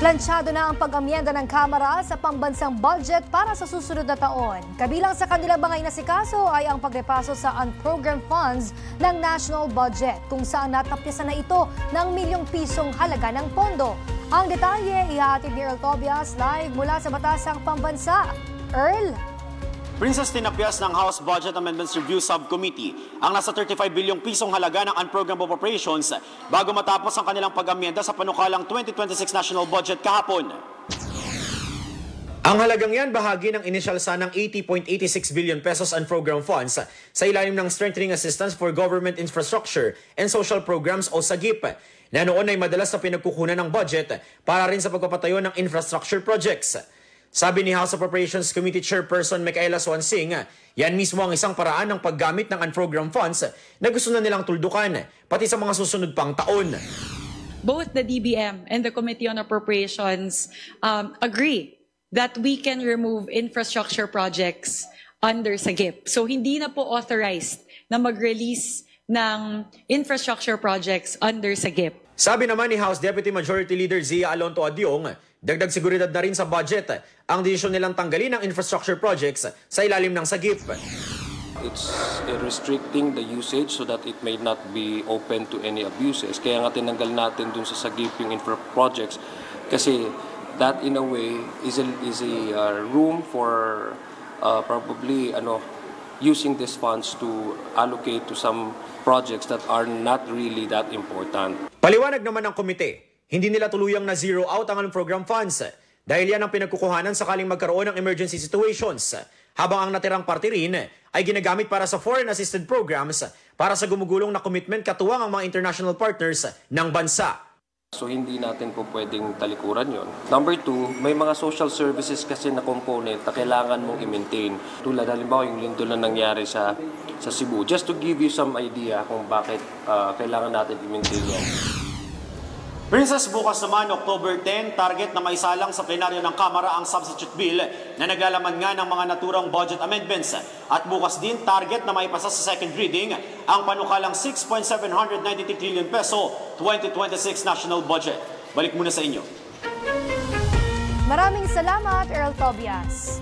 Plansyado na ang pag-amyenda ng Kamara sa pambansang budget para sa susunod na taon. Kabilang sa kanilang mga inasikaso ay ang pagrepaso sa unprogrammed funds ng national budget, kung saan natapyasan na ito ng milyong pisong halaga ng pondo. Ang detalye ihahatid ni Earl Tobias live mula sa Batasang Pambansa. Earl? Princess, tinapyas ng House Budget Amendments Review Subcommittee ang nasa 35 bilyong pisong halaga ng unprogrammed appropriations bago matapos ang kanilang pag-amyenda sa panukalang 2026 national budget kahapon. Ang halagang yan bahagi ng initial sanang 80.86 billion pesos unprogrammed funds sa ilalim ng Strengthening Assistance for Government Infrastructure and Social Programs o SAGIP, na noon ay madalas na pinagkukunan ng budget para rin sa pagpapatayo ng infrastructure projects. Sabi ni House Appropriations Committee Chairperson Micaela Swansing, yan mismo ang isang paraan ng paggamit ng unprogrammed funds na gusto na nilang tuldukan, pati sa mga susunod pang taon. Both the DBM and the Committee on Appropriations agree that we can remove infrastructure projects under SAGIP. So hindi na po authorized na mag-release ng infrastructure projects under SAGIP. Sabi naman ni House Deputy Majority Leader Zia Alonto Adyong, dagdag seguridad na rin sa budget ang desisyon nilang tanggalin ang infrastructure projects sa ilalim ng SAGIP. It's restricting the usage so that it may not be open to any abuses. Kaya nga tinanggal natin dun sa SAGIP yung infra projects kasi that in a way is a room for probably using these funds to allocate to some projects that are not really that important. Paliwanag naman ng komite, hindi nila tuluyang na zero out ang program funds dahil yan ang pinagkukuhanan sakaling magkaroon ng emergency situations, habang ang natirang parte rin ay ginagamit para sa foreign assisted programs para sa gumugulong na commitment katuwang ang mga international partners ng bansa. So hindi natin po pwedeng talikuran yon. Number two, may mga social services kasi na component na kailangan mong i-maintain. Tulad halimbawa yung lindol na nangyari sa Cebu. Just to give you some idea kung bakit kailangan natin i-maintain yan. Princess, bukas naman, October 10, target na maisalang sa plenaryo ng Kamara ang substitute bill na naglalaman nga ng mga naturang budget amendments. At bukas din, target na maipasa sa second reading ang panukalang 6.793 trillion peso 2026 national budget. Balik muna sa inyo. Maraming salamat, Earl Tobias.